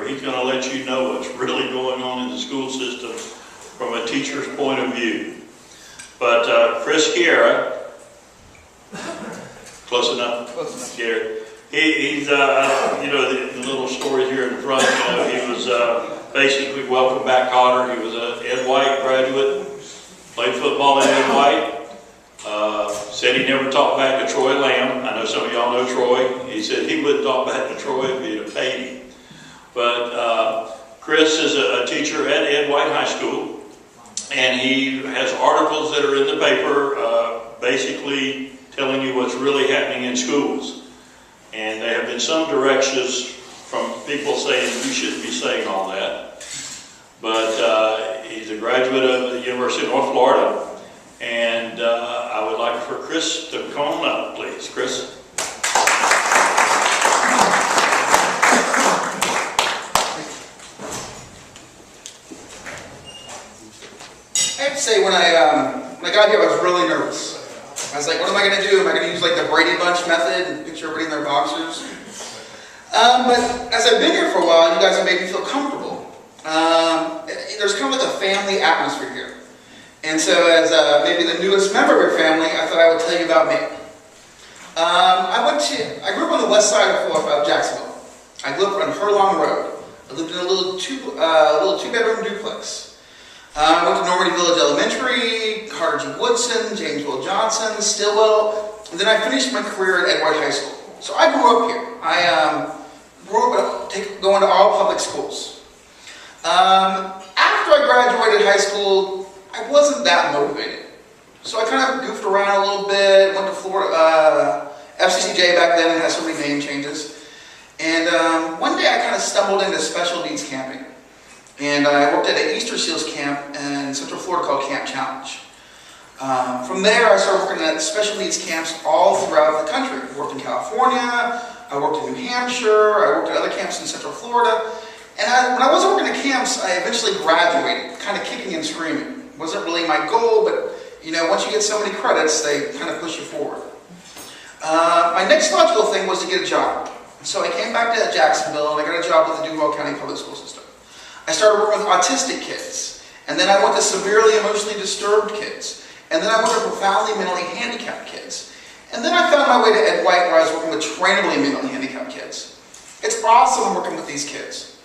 where he's going to let you know what's really going on in the school system from a teacher's point of view. But Chris Guerrieri, close enough? Close enough. Guerrieri. He's, you know, the little story here in the front, you know, he was basically welcome back Cotter. He was an Ed White graduate, played football at Ed White. Said he never talked back to Troy Lamb. I know some of y'all know Troy. He said he wouldn't talk back to Troy if he'd have paid him. But Chris is a teacher at Ed White High School, and he has articles that are in the paper basically telling you what's really happening in schools. And there have been some directions from people saying you shouldn't be saying all that. But he's a graduate of the University of North Florida. And I would like for Chris to come on up, please. Chris. I have to say, when I got here, I was really nervous. I was like, what am I going to do? Am I going to use like the Brady Bunch method and picture everybody in their boxers? But as I've been here for a while, you guys have made me feel comfortable. There's kind of like a family atmosphere here. And so as maybe the newest member of your family, I thought I would tell you about me. I grew up on the west side of Jacksonville. I grew up on Furlong Road. I lived in a little two-bedroom duplex. I went to Normandy Village Elementary, Carter G. Woodson, James Will Johnson, Stillwell, and then I finished my career at Ed White High School. So I grew up here. I grew up going to all public schools. After I graduated high school, I wasn't that motivated. So I kind of goofed around a little bit, went to Florida, FCCJ back then, it had so many name changes. And one day I kind of stumbled into special needs camping. And I worked at an Easter Seals camp in Central Florida called Camp Challenge. From there, I started working at special needs camps all throughout the country. I worked in California, I worked in New Hampshire, I worked at other camps in Central Florida. And when I wasn't working at camps, I eventually graduated, kind of kicking and screaming. It wasn't really my goal, but you know, once you get so many credits, they kind of push you forward. My next logical thing was to get a job. So I came back to Jacksonville and I got a job with the Duval County Public School System. I started working with autistic kids, and then I went to severely emotionally disturbed kids, and then I went to profoundly mentally handicapped kids. And then I found my way to Ed White, where I was working with trainably mentally handicapped kids. It's awesome working with these kids.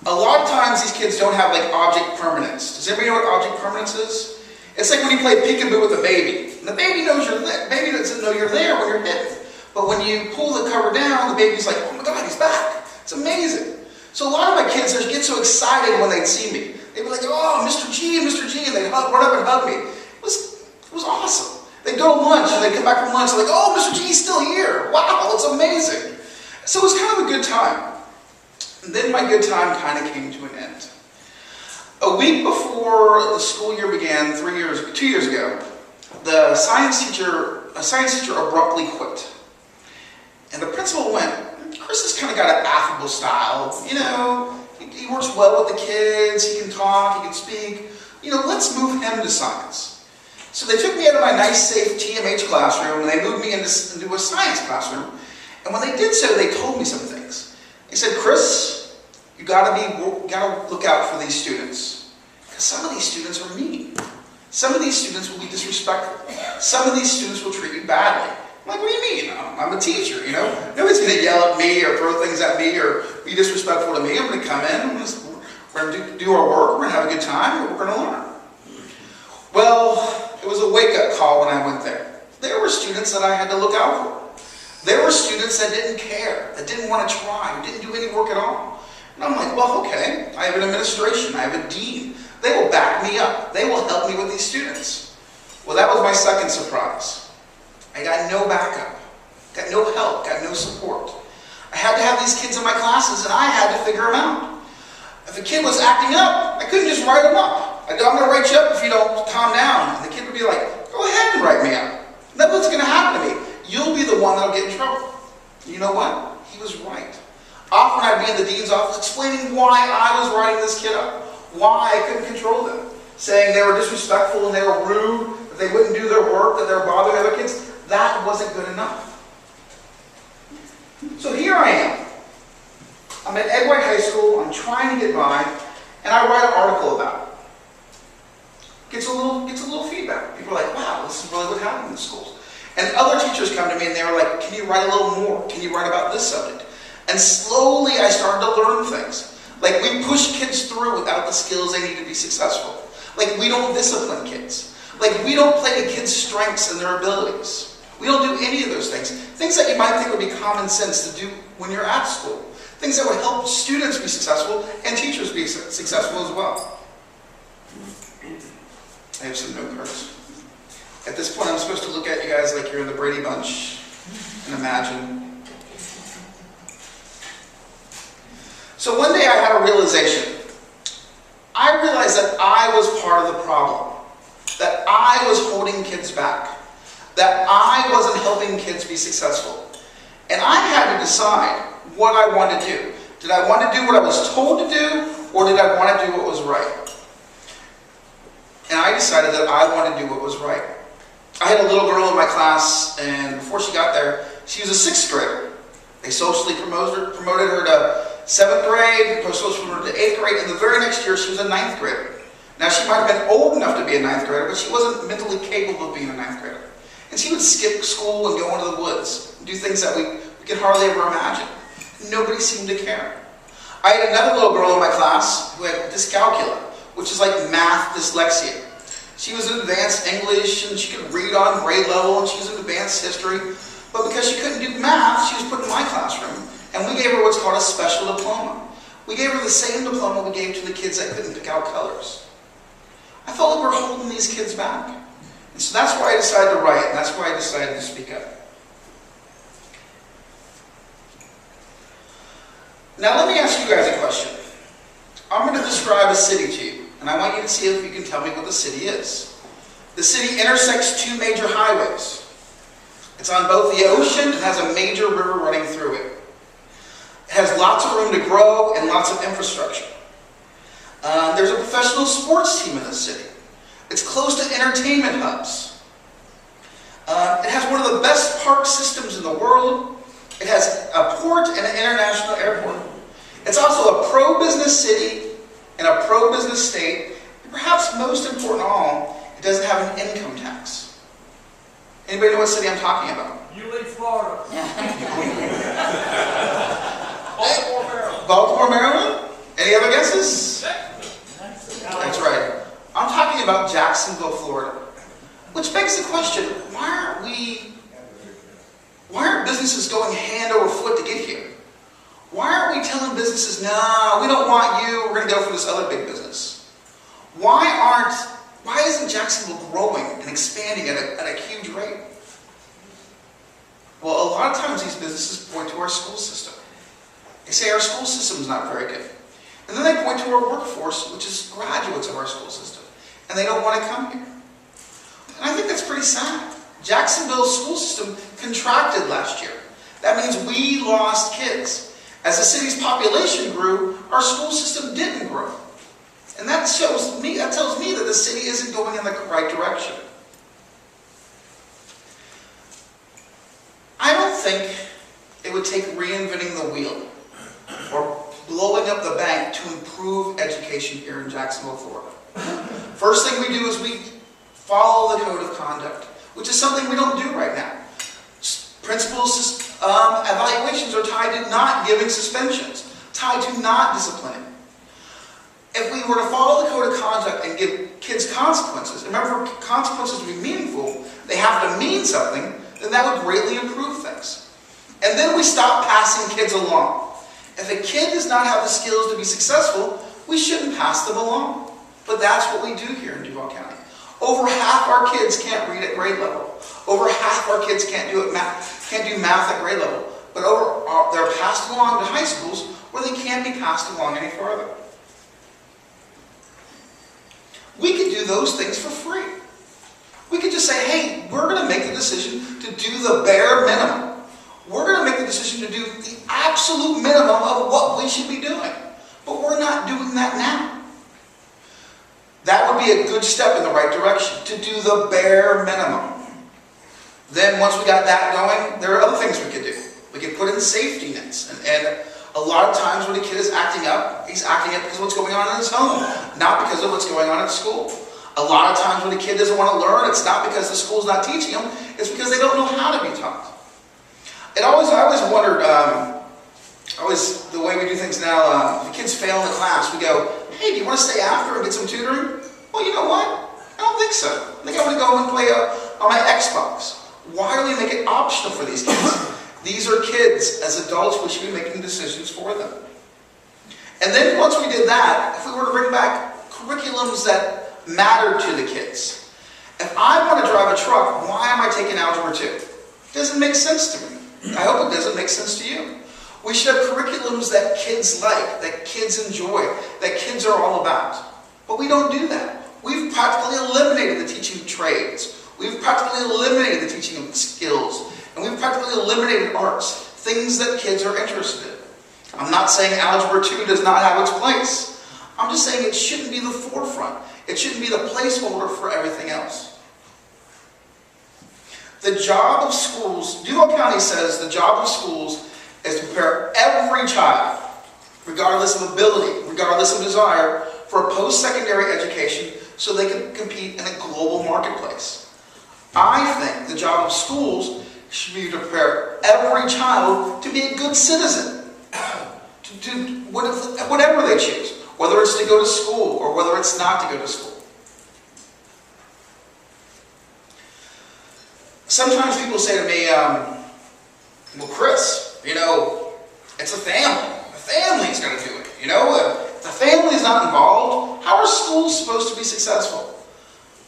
A lot of times these kids don't have like object permanence. Does everybody know what object permanence is? It's like when you play peekaboo with a baby. And the baby knows you're there. Baby doesn't know you're there when you're hidden. But when you pull the cover down, the baby's like, oh my God, he's back. It's amazing. So a lot of my kids get so excited when they'd see me. They'd be like, oh, Mr. G, and they'd run up and hug me. It was awesome. They'd go to lunch, and they'd come back from lunch, and they're like, oh, Mr. G's still here. Wow, it's amazing. So it was kind of a good time. And then my good time kind of came to an end. A week before the school year began, 2 years ago, a science teacher abruptly quit. And the principal went, Chris has kind of got an affable style, you know, he works well with the kids, he can talk, he can speak, you know, let's move him to science. So they took me out of my nice, safe TMH classroom and they moved me into a science classroom. And when they did so, they told me some things. They said, Chris, you gotta look out for these students. Because some of these students are mean. Some of these students will be disrespectful. Some of these students will treat you badly. I'm like, what do you mean? I'm a teacher, you know? Nobody's going to yell at me or throw things at me or be disrespectful to me. I'm going to come in, we're going to do our work, we're going to have a good time, and we're going to learn. Well, it was a wake-up call when I went there. There were students that I had to look out for. There were students that didn't care, that didn't want to try, who didn't do any work at all. And I'm like, well, okay, I have an administration, I have a dean. They will back me up. They will help me with these students. Well, that was my second surprise. I got no backup, got no help, got no support. I had to have these kids in my classes and I had to figure them out. If a kid was acting up, I couldn't just write them up. I'm going to write you up if you don't calm down. And the kid would be like, go ahead and write me up. Nothing's going to happen to me. You'll be the one that'll get in trouble. You know what? He was right. Often I'd be in the dean's office explaining why I was writing this kid up, why I couldn't control them, saying they were disrespectful and they were rude, that they wouldn't do their work, that they were bothering other kids. That wasn't good enough. So here I am. I'm at Ed White High School, I'm trying to get by, and I write an article about it. Gets a little feedback. People are like, wow, this is really what happened in the schools. And other teachers come to me and they were like, can you write a little more? Can you write about this subject? And slowly I started to learn things. Like, we push kids through without the skills they need to be successful. Like, we don't discipline kids. Like, we don't play to kids' strengths and their abilities. We don't do any of those things. Things that you might think would be common sense to do when you're at school. Things that would help students be successful and teachers be successful as well. I have some note cards. At this point, I'm supposed to look at you guys like you're in the Brady Bunch and imagine. So one day I had a realization. I realized that I was part of the problem. That I was holding kids back. That I wasn't helping kids be successful. And I had to decide what I wanted to do. Did I want to do what I was told to do, or did I want to do what was right? And I decided that I wanted to do what was right. I had a little girl in my class, and before she got there, she was a 6th grader. They socially promoted her to 7th grade, socially promoted to 8th grade, and the very next year she was a 9th grader. Now, she might have been old enough to be a 9th grader, but she wasn't mentally capable of being a 9th grader. And she would skip school and go into the woods and do things that we could hardly ever imagine. Nobody seemed to care. I had another little girl in my class who had dyscalculia, which is like math dyslexia. She was in advanced English, and she could read on grade level, and she was in advanced history. But because she couldn't do math, she was put in my classroom, and we gave her what's called a special diploma. We gave her the same diploma we gave to the kids that couldn't pick out colors. I felt like we were holding these kids back. And so that's why I decided to write, and that's why I decided to speak up. Now let me ask you guys a question. I'm going to describe a city to you, and I want you to see if you can tell me what the city is. The city intersects 2 major highways. It's on both the ocean and has a major river running through it. It has lots of room to grow and lots of infrastructure. There's a professional sports team in the city. It's close to entertainment hubs. It has one of the best park systems in the world. It has a port and an international airport. It's also a pro-business city and a pro-business state. And perhaps most important of all, it doesn't have an income tax. Anybody know what city I'm talking about? You leave Florida. Baltimore, Maryland. Baltimore, Maryland? Any other guesses? That's right. I'm talking about Jacksonville, Florida. Which begs the question, why aren't businesses going hand over foot to get here? Why aren't we telling businesses, no, we don't want you, we're going to go for this other big business? Why isn't Jacksonville growing and expanding at a huge rate? Well, a lot of times these businesses point to our school system. They say our school system is not very good. And then they point to our workforce, which is graduates of our school system. And they don't want to come here. And I think that's pretty sad. Jacksonville's school system contracted last year. That means we lost kids. As the city's population grew, our school system didn't grow. And that tells me that the city isn't going in the right direction. I don't think it would take reinventing the wheel or blowing up the bank to improve education here in Jacksonville, Florida. First thing we do is we follow the code of conduct, which is something we don't do right now. Principals' evaluations are tied to not giving suspensions, tied to not disciplining. If we were to follow the code of conduct and give kids consequences, remember, for consequences to be meaningful, they have to mean something, then that would greatly improve things. And then we stop passing kids along. If a kid does not have the skills to be successful, we shouldn't pass them along. But that's what we do here in Duval County. Over half our kids can't read at grade level. Over half our kids can't do math at grade level. But they're passed along to high schools where they can't be passed along any further. We could do those things for free. We could just say, hey, we're going to make the decision to do the bare minimum. We're going to make the decision to do the absolute minimum of what we should be doing. But we're not doing that now. That would be a good step in the right direction, to do the bare minimum. Then once we got that going, there are other things we could do. We could put in safety nets and A lot of times when a kid is acting up, he's acting up because of what's going on in his home, not because of what's going on at school. A lot of times when a kid doesn't want to learn, it's not because the school's not teaching them, it's because they don't know how to be taught. I always wondered, the way we do things now, if the kids fail in the class, we go, hey, do you want to stay after and get some tutoring? Well, you know what? I don't think so. I think I'm going to go and play on my Xbox. Why do we make it optional for these kids? These are kids. As adults, we should be making decisions for them. And then once we did that, if we were to bring back curriculums that matter to the kids. If I want to drive a truck, why am I taking Algebra 2? It doesn't make sense to me. I hope it doesn't make sense to you. We should have curriculums that kids like, that kids enjoy, that kids are all about. But we don't do that. We've practically eliminated the teaching of trades. We've practically eliminated the teaching of skills. And we've practically eliminated arts, things that kids are interested in. I'm not saying Algebra 2 does not have its place. I'm just saying it shouldn't be the forefront. It shouldn't be the placeholder for everything else. The job of schools, Duval County says the job of schools is to prepare every child, regardless of ability, regardless of desire, for a post-secondary education so they can compete in a global marketplace. I think the job of schools should be to prepare every child to be a good citizen, to whatever they choose, whether it's to go to school or whether it's not to go to school. Sometimes people say to me, well, Chris, it's a family. The family's going to do it. If the family's not involved, how are schools supposed to be successful?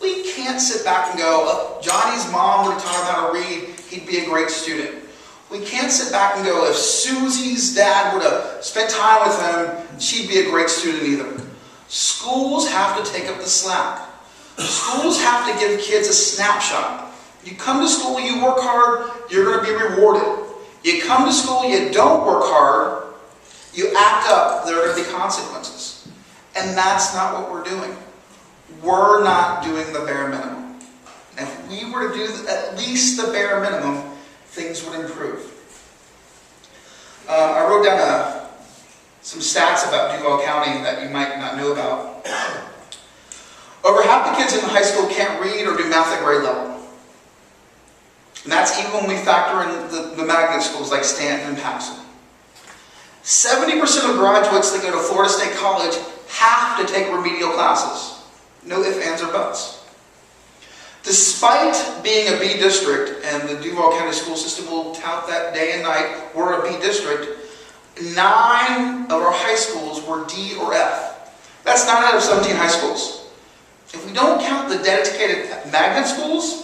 We can't sit back and go, oh, Johnny's mom would have taught him how to read, he'd be a great student. We can't sit back and go, if Susie's dad would have spent time with him, she'd be a great student either. Schools have to take up the slack. Schools have to give kids a snapshot. You come to school, you work hard, you're going to be rewarded. You come to school, you don't work hard, you act up, there are going to be consequences. And that's not what we're doing. We're not doing the bare minimum. And if we were to do at least the bare minimum, things would improve. I wrote down some stats about Duval County that you might not know about. Over half the kids in high school can't read or do math at grade level. And that's even when we factor in the magnet schools like Stanton and Paxton. 70% of graduates that go to Florida State College have to take remedial classes. No ifs, ands, or buts. Despite being a B district, and the Duval County school system will tout that day and night, we're a B district, 9 of our high schools were D or F. That's 9 out of 17 high schools. If we don't count the dedicated magnet schools,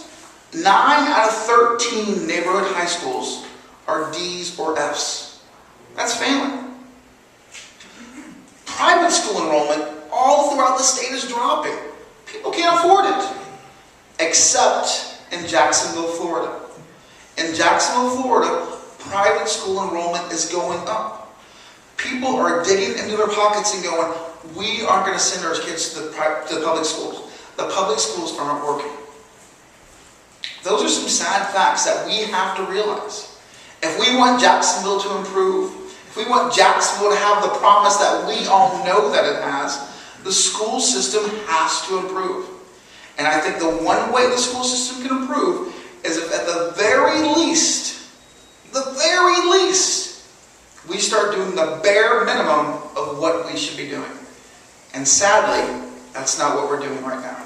9 out of 13 neighborhood high schools are D's or F's. That's failing. Private school enrollment all throughout the state is dropping. People can't afford it. Except in Jacksonville, Florida. In Jacksonville, Florida, private school enrollment is going up. People are digging into their pockets and going, we aren't going to send our kids to the public schools. The public schools aren't working. Those are some sad facts that we have to realize. If we want Jacksonville to improve, if we want Jacksonville to have the promise that we all know that it has, the school system has to improve. And I think the one way the school system can improve is if at the very least, we start doing the bare minimum of what we should be doing. And sadly, that's not what we're doing right now.